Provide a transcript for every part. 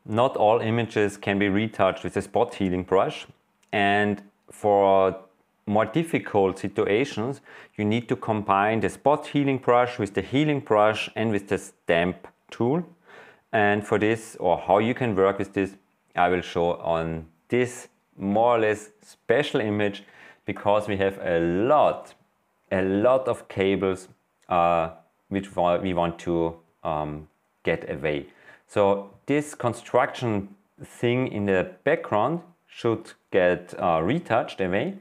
not all images can be retouched with a spot healing brush, and for more difficult situations you need to combine the spot healing brush with the healing brush and with the stamp tool. And for this, or how you can work with this, I will show on this more or less special image, because we have a lot of cables which we want to get away. So this construction thing in the background should get retouched away,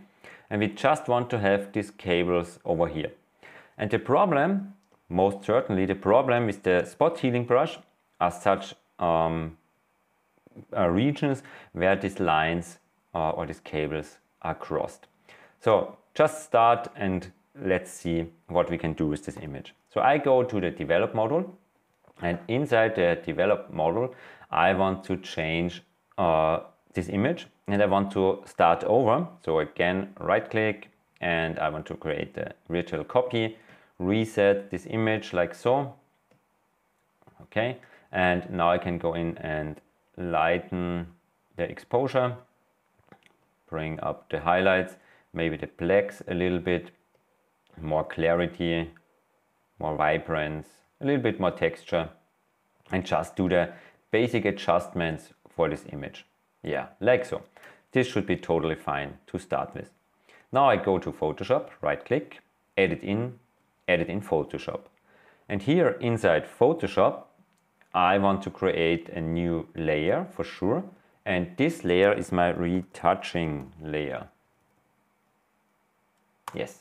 and we just want to have these cables over here. And the problem, most certainly the problem with the spot healing brush, are such regions where these lines or these cables are crossed. So just start and let's see what we can do with this image. So I go to the develop module, and inside the develop module I want to change this image, and I want to start over. So again, right click, and I want to create a virtual copy, reset this image like so. Okay, and now I can go in and lighten the exposure, bring up the highlights, maybe the blacks a little bit, more clarity, more vibrance, a little bit more texture, and just do the basic adjustments for this image. Yeah, like so. This should be totally fine to start with. Now I go to Photoshop, right click, edit in Photoshop. And here inside Photoshop, I want to create a new layer for sure. And this layer is my retouching layer. Yes.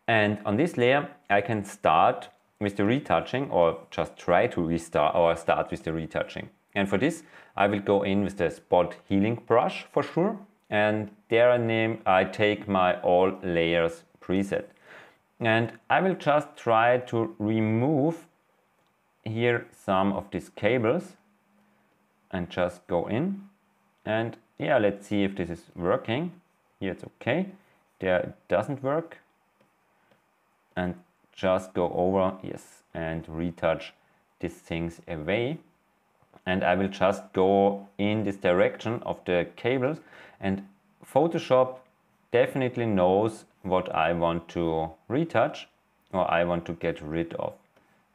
And on this layer, I can start with the retouching, or just try to restart or start with the retouching. And for this, I will go in with the spot healing brush for sure. And there I take my all layers preset. And I will just try to remove here some of these cables and just go in. And yeah, let's see if this is working. Here it's okay. There it doesn't work. And just go over, yes, and retouch these things away. And I will just go in this direction of the cables, and Photoshop definitely knows what I want to retouch or I want to get rid of.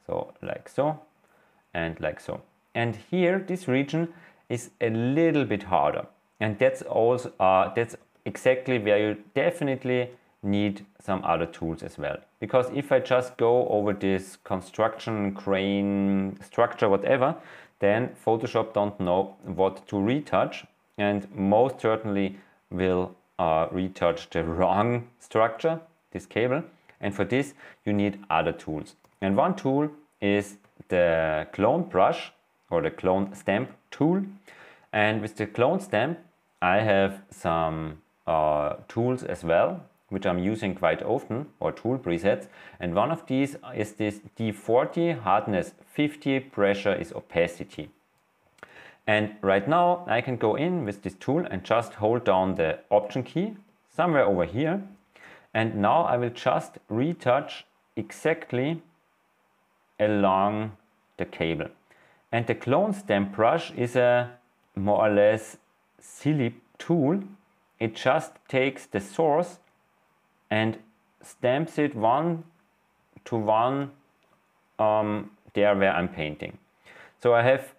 So like so and like so. And here this region is a little bit harder, and that's also that's exactly where you definitely need some other tools as well. Because if I just go over this construction, crane, structure, whatever, then Photoshop don't know what to retouch, and most certainly will retouch the wrong structure, this cable. And for this you need other tools. And one tool is the clone brush or the clone stamp tool. And with the clone stamp I have some tools as well, which I'm using quite often, or tool presets. And one of these is this D40, hardness 50, pressure is opacity. And right now I can go in with this tool and just hold down the option key somewhere over here. And now I will just retouch exactly along the cable. And the clone stamp brush is a more or less silly tool. It just takes the source and stamps it one to one there where I'm painting. So I have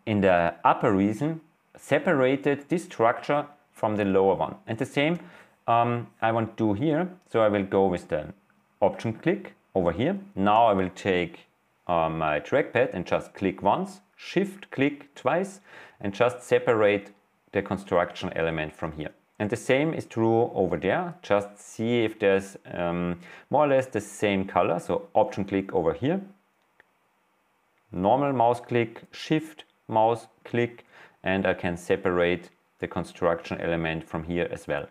in the upper region separated this structure from the lower one. And the same I want to do here. So I will go with the option click over here. Now I will take my trackpad and just click once, shift click twice, and just separate the construction element from here. And the same is true over there. Just see if there's more or less the same color. So option click over here, normal mouse click, shift mouse click, and I can separate the construction element from here as well.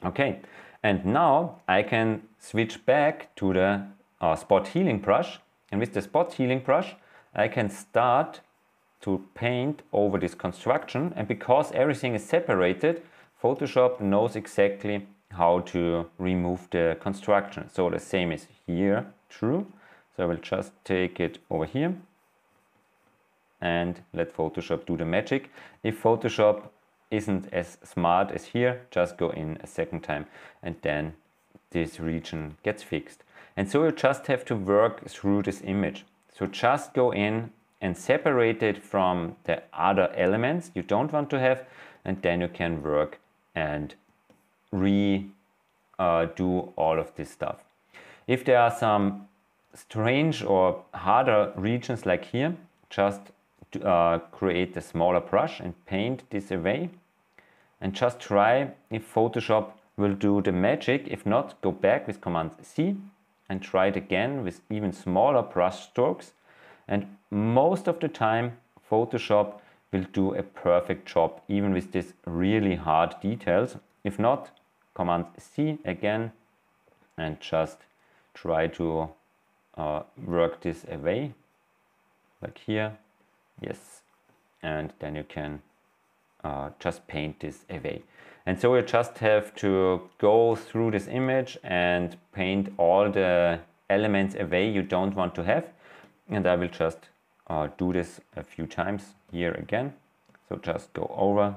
Okay, and now I can switch back to the spot healing brush. And with the spot healing brush, I can start to paint over this construction. And because everything is separated, Photoshop knows exactly how to remove the construction. So the same is here true. So I will just take it over here. and let Photoshop do the magic. If Photoshop isn't as smart as here, just go in a second time and then this region gets fixed. And so you just have to work through this image. So just go in and separate it from the other elements you don't want to have, and then you can work and do all of this stuff. If there are some strange or harder regions like here, just create a smaller brush and paint this away, and just try if Photoshop will do the magic. If not, go back with Command C and try it again with even smaller brush strokes, and most of the time Photoshop will do a perfect job even with these really hard details. If not, Command C again and just try to work this away, like here, yes, and then you can just paint this away. And so you just have to go through this image and paint all the elements away you don't want to have, and I will just do this a few times here again. So just go over,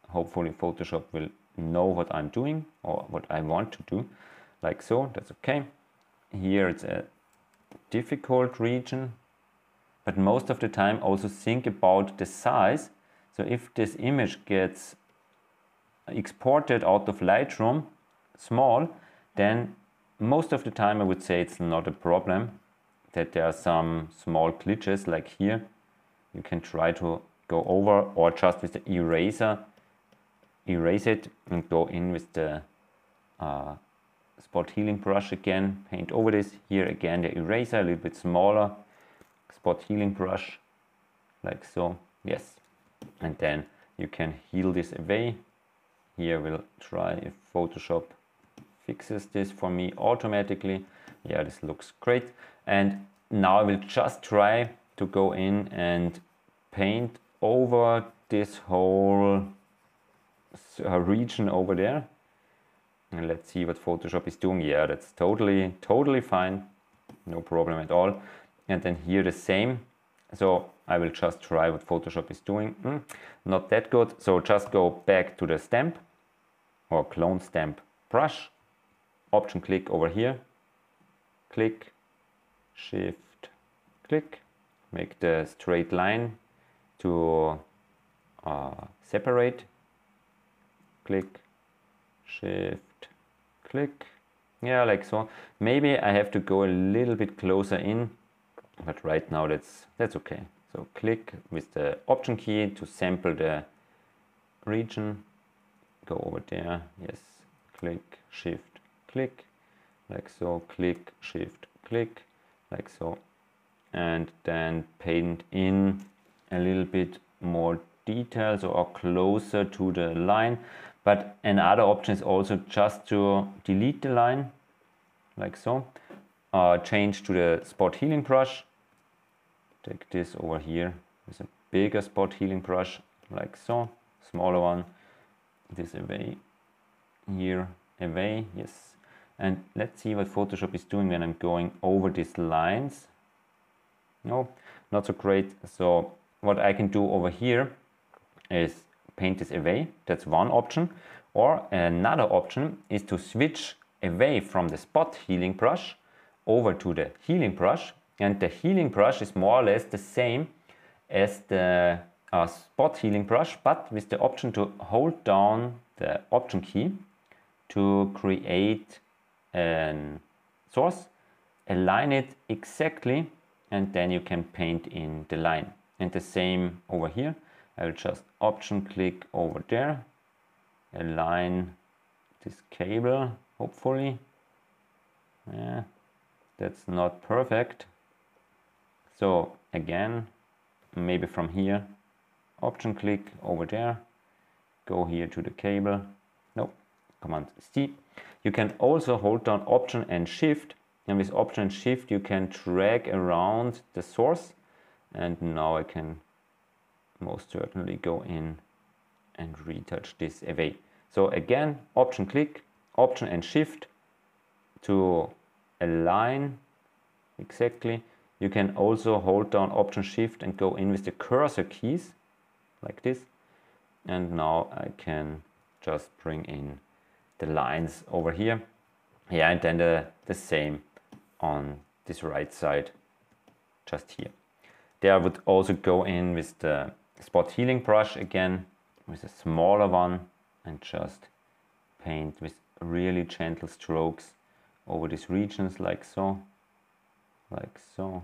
hopefully Photoshop will know what I'm doing or what I want to do, like so, that's okay. Here it's a difficult region, but most of the time also think about the size. So if this image gets exported out of Lightroom small, then most of the time I would say it's not a problem, that there are some small glitches like here. You can try to go over, or just with the eraser erase it and go in with the spot healing brush again, paint over this. Here again the eraser, a little bit smaller, spot healing brush, like so, yes. And then you can heal this away. Here we'll try if Photoshop fixes this for me automatically. Yeah, this looks great. And now I will just try to go in and paint over this whole region over there. And let's see what Photoshop is doing. Yeah, that's totally fine. No problem at all. And then here the same. So I will just try what Photoshop is doing. Not that good. So just go back to the stamp or clone stamp brush. Option click over here. Click, shift, click. Make the straight line to separate. Click, shift, click. Yeah, like so. Maybe I have to go a little bit closer in, but right now that's okay. So click with the option key to sample the region. Go over there. Yes. Click, shift, click. Like so. Click, shift, click. Like so. And then paint in a little bit more details or closer to the line. But another option is also just to delete the line, like so. Change to the spot healing brush. Take this over here with a bigger spot healing brush, like so. Smaller one. This away. Here, away, yes. And let's see what Photoshop is doing when I'm going over these lines. No, not so great. So what I can do over here is paint this away. That's one option. Or another option is to switch away from the spot healing brush over to the healing brush. And the healing brush is more or less the same as the spot healing brush, but with the option to hold down the option key to create a source, align it exactly, and then you can paint in the line. And the same over here. I will just option click over there, align this cable, hopefully. Yeah, that's not perfect. So again, maybe from here, option click over there, go here to the cable. No, Command C. You can also hold down option and shift, and with option and shift you can drag around the source. And now I can most certainly go in and retouch this away. So again, option click, option and shift to align exactly. You can also hold down Option Shift and go in with the cursor keys like this. And now I can just bring in the lines over here. Yeah, and then the same on this right side, just here. There I would also go in with the spot healing brush again, with a smaller one, and just paint with really gentle strokes over these regions like so. Like so.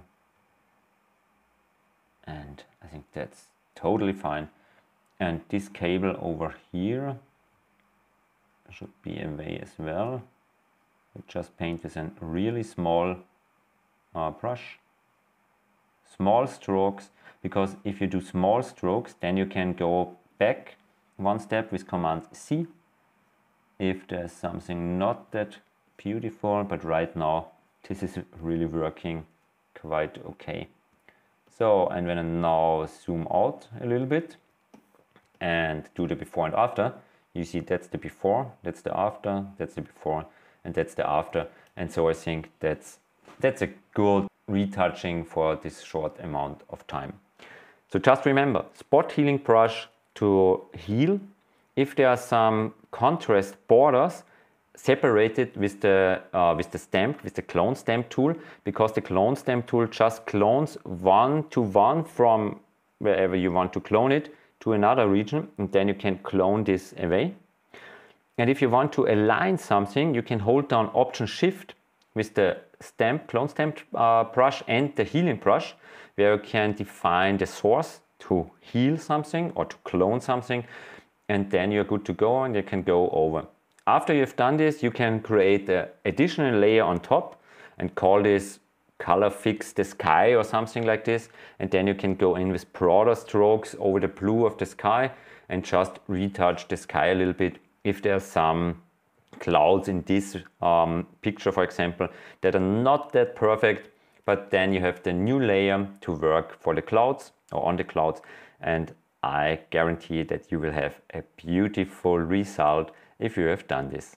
And I think that's totally fine. And this cable over here should be away as well. I just paint with a really small brush. Small strokes, because if you do small strokes, then you can go back one step with Command C. If there's something not that beautiful, but right now this is really working quite okay. So, and when I now zoom out a little bit and do the before and after, you see that's the before, that's the after, that's the before, and that's the after. And so I think that's a good retouching for this short amount of time. So just remember, spot healing brush to heal. If there are some contrast borders, separate it with the clone stamp tool, because the clone stamp tool just clones one-to-one from wherever you want to clone it to another region, and then you can clone this away. And if you want to align something, you can hold down Option Shift with the clone stamp brush and the healing brush, where you can define the source to heal something or to clone something, and then you're good to go and you can go over. After you've done this, you can create an additional layer on top and call this Color Fix the Sky or something like this, and then you can go in with broader strokes over the blue of the sky and just retouch the sky a little bit. If there's some clouds in this picture, for example, that are not that perfect, but then you have the new layer to work for the clouds or on the clouds, and I guarantee that you will have a beautiful result if you have done this.